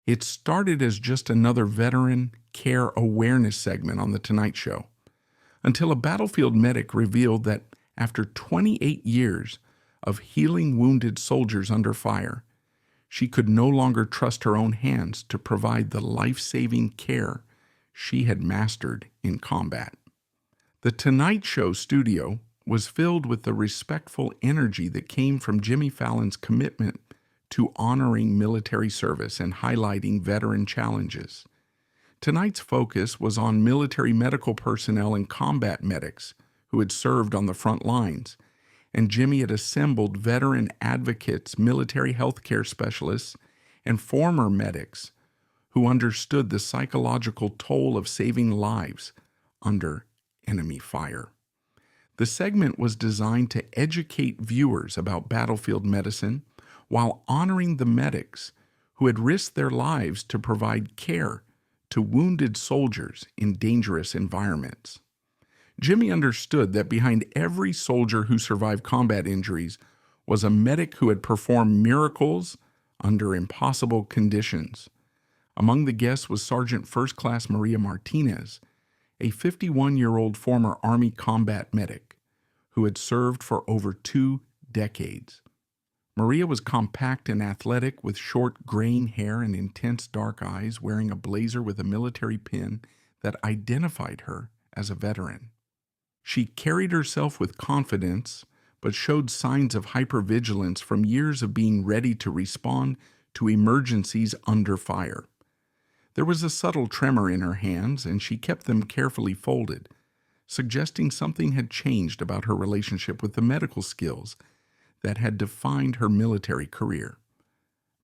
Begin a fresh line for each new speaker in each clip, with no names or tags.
It started as just another veteran care awareness segment on The Tonight Show, until a battlefield medic revealed that after 28 years of healing wounded soldiers under fire, she could no longer trust her own hands to provide the life-saving care she had mastered in combat. The Tonight Show studio was filled with the respectful energy that came from Jimmy Fallon's commitment to honoring military service and highlighting veteran challenges. Tonight's focus was on military medical personnel and combat medics who had served on the front lines, and Jimmy had assembled veteran advocates, military healthcare specialists, and former medics who understood the psychological toll of saving lives under enemy fire. The segment was designed to educate viewers about battlefield medicine while honoring the medics who had risked their lives to provide care to wounded soldiers in dangerous environments. Jimmy understood that behind every soldier who survived combat injuries was a medic who had performed miracles under impossible conditions. Among the guests was Sergeant First Class Maria Martinez, a 51-year-old former Army combat medic who had served for over 2 decades. Maria was compact and athletic with short graying hair and intense dark eyes, wearing a blazer with a military pin that identified her as a veteran. She carried herself with confidence, but showed signs of hypervigilance from years of being ready to respond to emergencies under fire. There was a subtle tremor in her hands, and she kept them carefully folded, suggesting something had changed about her relationship with the medical skills that had defined her military career.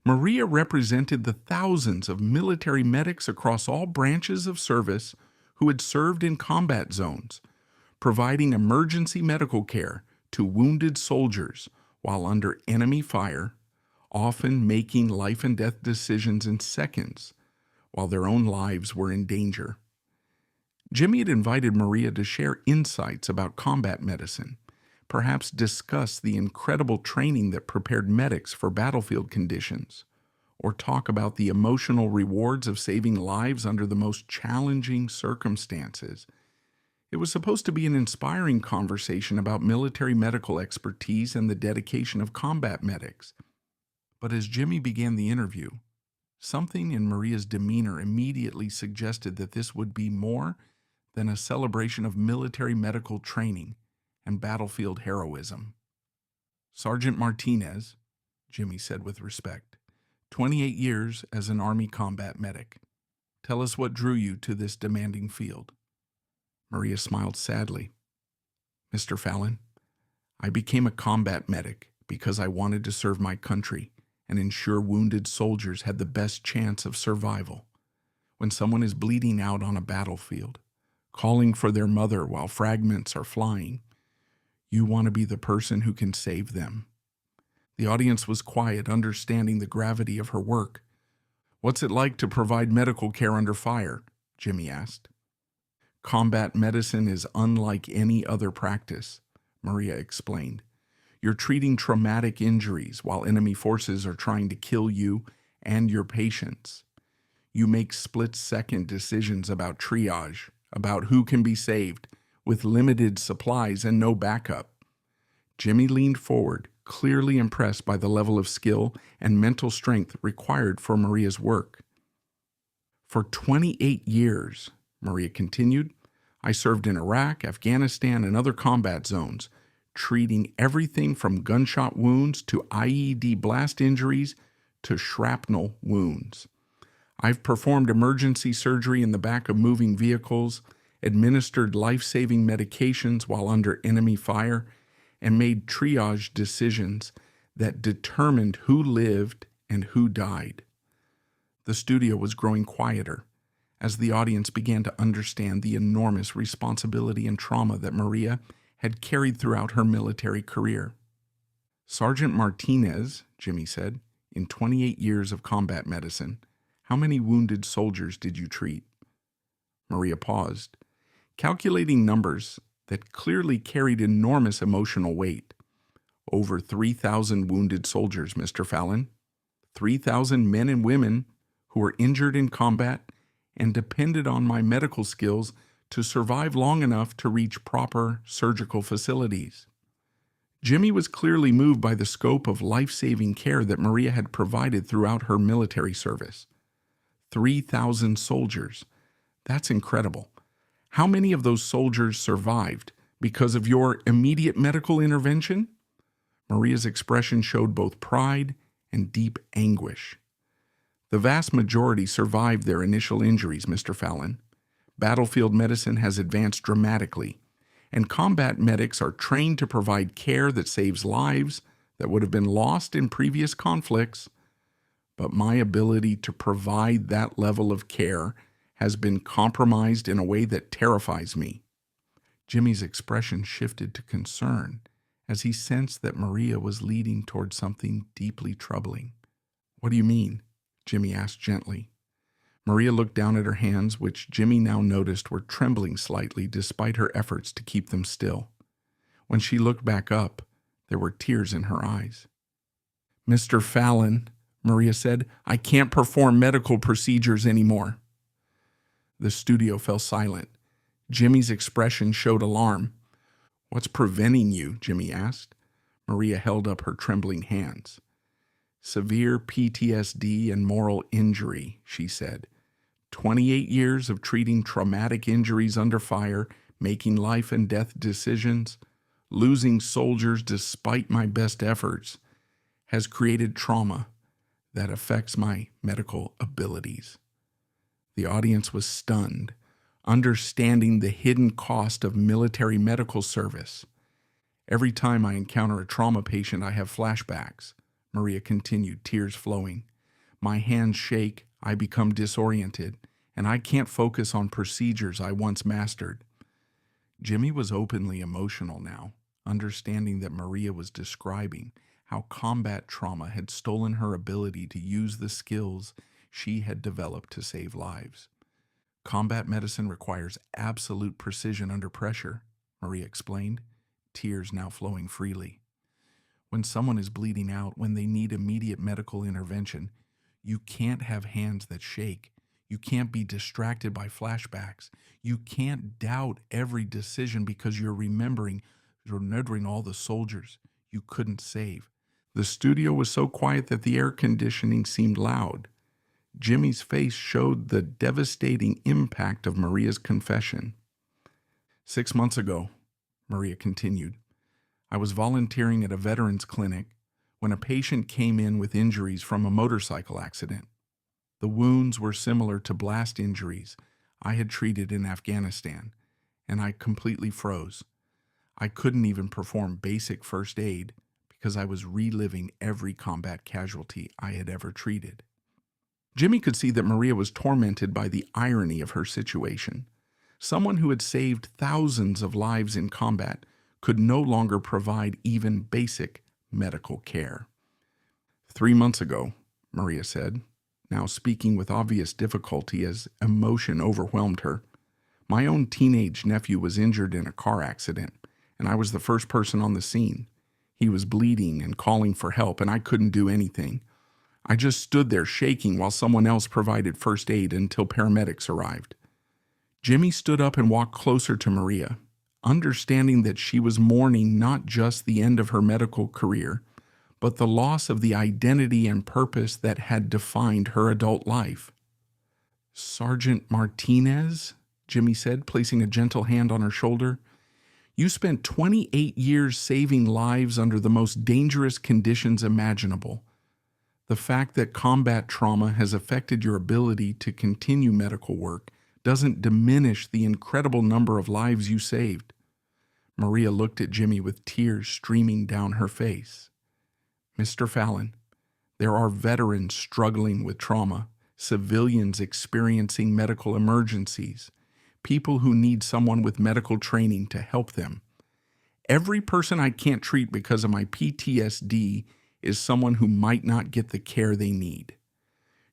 Maria represented the thousands of military medics across all branches of service who had served in combat zones, providing emergency medical care to wounded soldiers while under enemy fire, often making life and death decisions in seconds while their own lives were in danger. Jimmy had invited Maria to share insights about combat medicine, perhaps discuss the incredible training that prepared medics for battlefield conditions, or talk about the emotional rewards of saving lives under the most challenging circumstances. It was supposed to be an inspiring conversation about military medical expertise and the dedication of combat medics. But as Jimmy began the interview, something in Maria's demeanor immediately suggested that this would be more than a celebration of military medical training and battlefield heroism. "Sergeant Martinez," Jimmy said with respect, 28 years as an Army combat medic. Tell us what drew you to this demanding field. Maria smiled sadly. "Mr. Fallon, I became a combat medic because I wanted to serve my country and ensure wounded soldiers had the best chance of survival. When someone is bleeding out on a battlefield, calling for their mother while fragments are flying, you want to be the person who can save them." The audience was quiet, understanding the gravity of her work. "What's it like to provide medical care under fire?" Jimmy asked. "Combat medicine is unlike any other practice," Maria explained. "You're treating traumatic injuries while enemy forces are trying to kill you and your patients. You make split-second decisions about triage, about who can be saved, with limited supplies and no backup." Jimmy leaned forward, clearly impressed by the level of skill and mental strength required for Maria's work. "For 28 years, Maria continued, "I served in Iraq, Afghanistan, and other combat zones, treating everything from gunshot wounds to IED blast injuries to shrapnel wounds. I've performed emergency surgery in the back of moving vehicles, administered life-saving medications while under enemy fire, and made triage decisions that determined who lived and who died." The studio was growing quieter as the audience began to understand the enormous responsibility and trauma that Maria had carried throughout her military career. "Sergeant Martinez," Jimmy said, "in 28 years of combat medicine, how many wounded soldiers did you treat?" Maria paused, calculating numbers that clearly carried enormous emotional weight. "Over 3,000 wounded soldiers, Mr. Fallon. 3,000 men and women who were injured in combat and depended on my medical skills to survive long enough to reach proper surgical facilities. Jimmy was clearly moved by the scope of life-saving care that Maria had provided throughout her military service. 3,000 soldiers. That's incredible. How many of those soldiers survived because of your immediate medical intervention? Maria's expression showed both pride and deep anguish. The vast majority survived their initial injuries, Mr. Fallon. Battlefield medicine has advanced dramatically, and combat medics are trained to provide care that saves lives that would have been lost in previous conflicts. But my ability to provide that level of care has been compromised in a way that terrifies me. Jimmy's expression shifted to concern as he sensed that Maria was leading toward something deeply troubling. "What do you mean?" Jimmy asked gently. Maria looked down at her hands, which Jimmy now noticed were trembling slightly despite her efforts to keep them still. When she looked back up, there were tears in her eyes. "Mr. Fallon," Maria said, "I can't perform medical procedures anymore." The studio fell silent. Jimmy's expression showed alarm. "What's preventing you?" Jimmy asked. Maria held up her trembling hands. "Severe PTSD and moral injury," she said. 28 years of treating traumatic injuries under fire, making life and death decisions, losing soldiers despite my best efforts, has created trauma that affects my medical abilities." The audience was stunned, understanding the hidden cost of military medical service. "Every time I encounter a trauma patient, I have flashbacks," Maria continued, tears flowing. "My hands shake, I become disoriented, and I can't focus on procedures I once mastered." Jimmy was openly emotional now, understanding that Maria was describing how combat trauma had stolen her ability to use the skills she had developed to save lives. "Combat medicine requires absolute precision under pressure," Maria explained, tears now flowing freely. "When someone is bleeding out, when they need immediate medical intervention, you can't have hands that shake. You can't be distracted by flashbacks. You can't doubt every decision because you're remembering all the soldiers you couldn't save." The studio was so quiet that the air conditioning seemed loud. Jimmy's face showed the devastating impact of Maria's confession. 6 months ago," Maria continued, "I was volunteering at a veterans clinic when a patient came in with injuries from a motorcycle accident. The wounds were similar to blast injuries I had treated in Afghanistan, and I completely froze. I couldn't even perform basic first aid because I was reliving every combat casualty I had ever treated." Jimmy could see that Maria was tormented by the irony of her situation. Someone who had saved thousands of lives in combat could no longer provide even basic medical care. 3 months ago," Maria said, now speaking with obvious difficulty as emotion overwhelmed her, "my own teenage nephew was injured in a car accident, and I was the first person on the scene. He was bleeding and calling for help, and I couldn't do anything. I just stood there shaking while someone else provided first aid until paramedics arrived." Jimmy stood up and walked closer to Maria, understanding that she was mourning not just the end of her medical career, but the loss of the identity and purpose that had defined her adult life. "Sergeant Martinez," Jimmy said, placing a gentle hand on her shoulder, "you spent 28 years saving lives under the most dangerous conditions imaginable. The fact that combat trauma has affected your ability to continue medical work doesn't diminish the incredible number of lives you saved." Maria looked at Jimmy with tears streaming down her face. "Mr. Fallon, there are veterans struggling with trauma, civilians experiencing medical emergencies, people who need someone with medical training to help them. Every person I can't treat because of my PTSD is someone who might not get the care they need."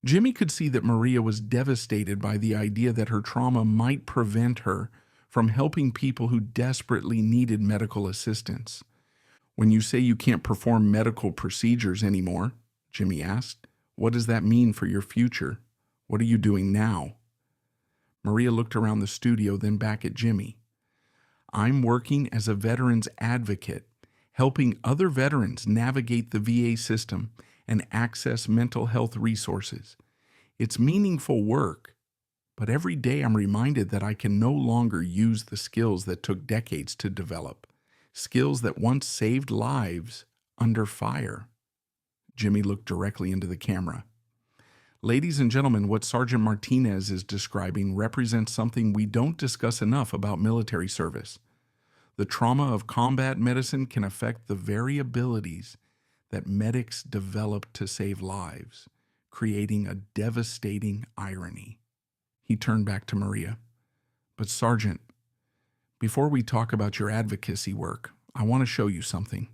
Jimmy could see that Maria was devastated by the idea that her trauma might prevent her from helping people who desperately needed medical assistance. "When you say you can't perform medical procedures anymore," Jimmy asked, "what does that mean for your future? What are you doing now? Maria looked around the studio, then back at Jimmy. I'm working as a veterans advocate, helping other veterans navigate the VA system and access mental health resources. It's meaningful work, but every day I'm reminded that I can no longer use the skills that took decades to develop, skills that once saved lives under fire. Jimmy looked directly into the camera. Ladies and gentlemen, what Sergeant Martinez is describing represents something we don't discuss enough about military service. The trauma of combat medicine can affect the very abilities that medics develop to save lives, creating a devastating irony. He turned back to Maria. But Sergeant, before we talk about your advocacy work, I want to show you something.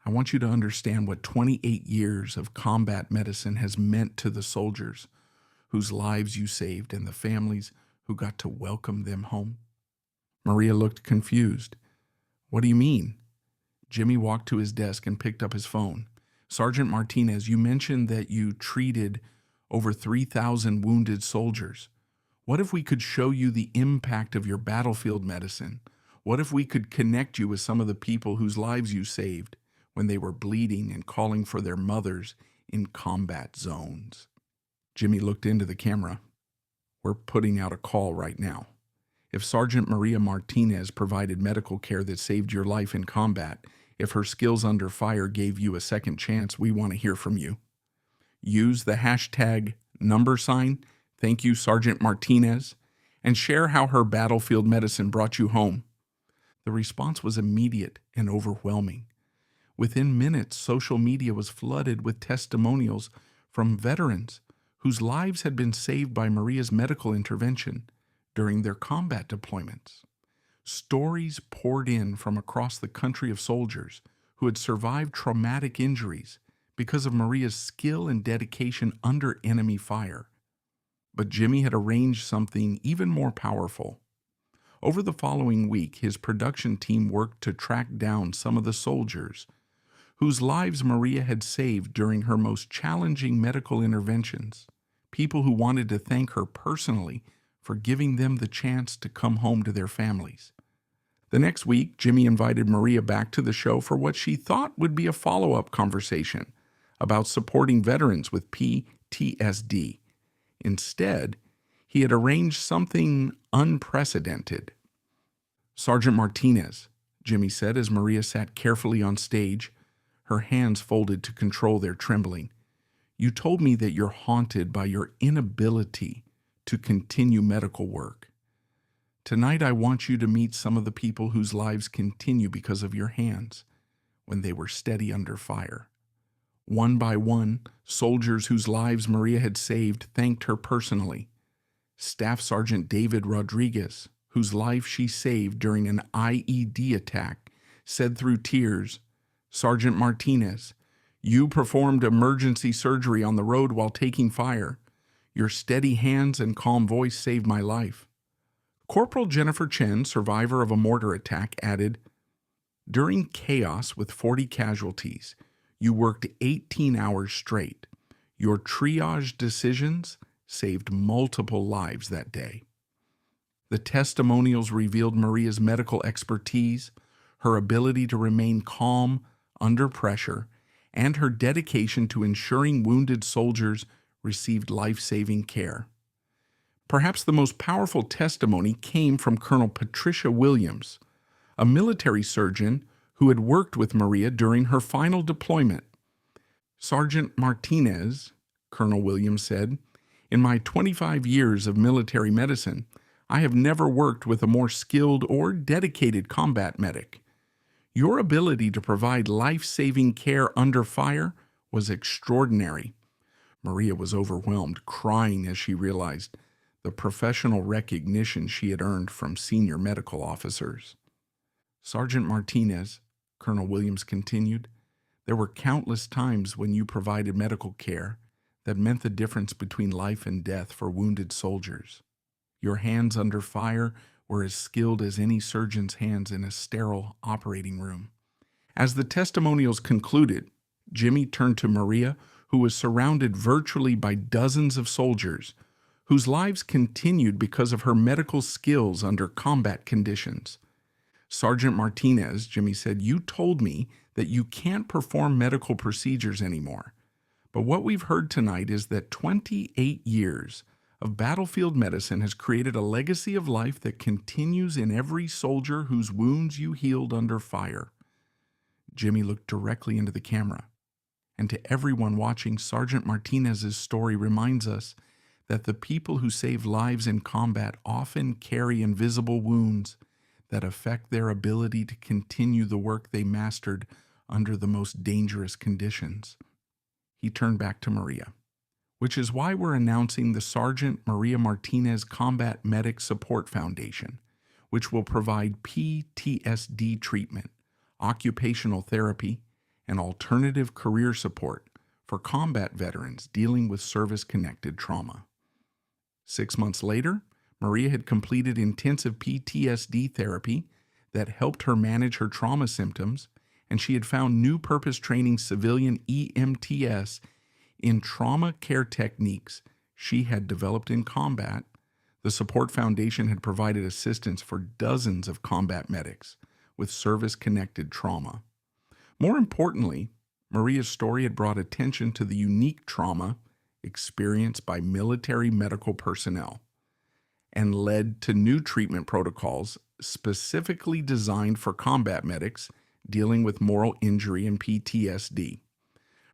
I want you to understand what 28 years of combat medicine has meant to the soldiers whose lives you saved and the families who got to welcome them home. Maria looked confused. What do you mean? Jimmy walked to his desk and picked up his phone. Sergeant Martinez, you mentioned that you treated over 3,000 wounded soldiers. What if we could show you the impact of your battlefield medicine? What if we could connect you with some of the people whose lives you saved when they were bleeding and calling for their mothers in combat zones? Jimmy looked into the camera. We're putting out a call right now. If Sergeant Maria Martinez provided medical care that saved your life in combat, if her skills under fire gave you a second chance, we want to hear from you. Use the hashtag #, thank you Sergeant Martinez, and share how her battlefield medicine brought you home. The response was immediate and overwhelming. Within minutes, social media was flooded with testimonials from veterans whose lives had been saved by Maria's medical intervention during their combat deployments. Stories poured in from across the country of soldiers who had survived traumatic injuries because of Maria's skill and dedication under enemy fire. But Jimmy had arranged something even more powerful. Over the following week, his production team worked to track down some of the soldiers whose lives Maria had saved during her most challenging medical interventions, people who wanted to thank her personally for giving them the chance to come home to their families. The next week, Jimmy invited Maria back to the show for what she thought would be a follow-up conversation about supporting veterans with PTSD. Instead, he had arranged something unprecedented. Sergeant Martinez, Jimmy said as Maria sat carefully on stage, her hands folded to control their trembling. You told me that you're haunted by your inability to continue medical work. Tonight I want you to meet some of the people whose lives continue because of your hands when they were steady under fire. One by one, soldiers whose lives Maria had saved thanked her personally. Staff Sergeant David Rodriguez, whose life she saved during an IED attack, said through tears, Sergeant Martinez, you performed emergency surgery on the road while taking fire. Your steady hands and calm voice saved my life. Corporal Jennifer Chen, survivor of a mortar attack, added, during chaos with 40 casualties, you worked 18 hours straight. Your triage decisions saved multiple lives that day. The testimonials revealed Maria's medical expertise, her ability to remain calm under pressure, and her dedication to ensuring wounded soldiers received life-saving care. Perhaps the most powerful testimony came from Colonel Patricia Williams, a military surgeon who had worked with Maria during her final deployment. Sergeant Martinez, Colonel Williams said, in my 25 years of military medicine, I have never worked with a more skilled or dedicated combat medic. Your ability to provide life-saving care under fire was extraordinary. Maria was overwhelmed, crying as she realized the professional recognition she had earned from senior medical officers. Sergeant Martinez, Colonel Williams continued, there were countless times when you provided medical care that meant the difference between life and death for wounded soldiers. Your hands under fire were as skilled as any surgeon's hands in a sterile operating room. As the testimonials concluded, Jimmy turned to Maria, who was surrounded virtually by dozens of soldiers whose lives continued because of her medical skills under combat conditions. Sergeant Martinez, Jimmy said, "You told me that you can't perform medical procedures anymore. But what we've heard tonight is that 28 years of battlefield medicine has created a legacy of life that continues in every soldier whose wounds you healed under fire." Jimmy looked directly into the camera. And to everyone watching, Sergeant Martinez's story reminds us that the people who save lives in combat often carry invisible wounds that affect their ability to continue the work they mastered under the most dangerous conditions. He turned back to Maria, which is why we're announcing the Sergeant Maria Martinez Combat Medic Support Foundation, which will provide PTSD treatment, occupational therapy, and alternative career support for combat veterans dealing with service-connected trauma. 6 months later, Maria had completed intensive PTSD therapy that helped her manage her trauma symptoms, and she had found new purpose training civilian EMTS in trauma care techniques she had developed in combat. The Support Foundation had provided assistance for dozens of combat medics with service-connected trauma. More importantly, Maria's story had brought attention to the unique trauma experienced by military medical personnel and led to new treatment protocols specifically designed for combat medics dealing with moral injury and PTSD.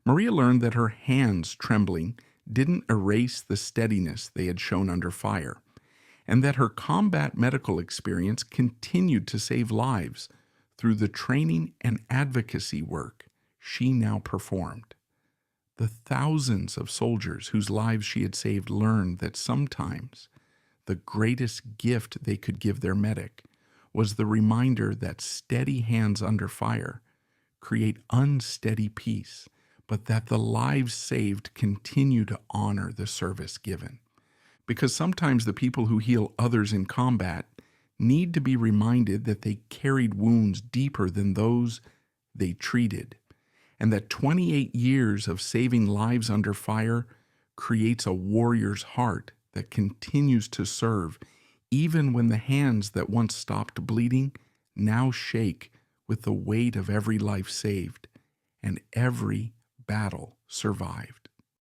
Maria learned that her hands trembling didn't erase the steadiness they had shown under fire, and that her combat medical experience continued to save lives through the training and advocacy work she now performed. The thousands of soldiers whose lives she had saved learned that sometimes the greatest gift they could give their medic was the reminder that steady hands under fire create unsteady peace, but that the lives saved continue to honor the service given. Because sometimes the people who heal others in combat need to be reminded that they carried wounds deeper than those they treated, and that 28 years of saving lives under fire creates a warrior's heart that continues to serve even when the hands that once stopped bleeding now shake with the weight of every life saved and every battle survived.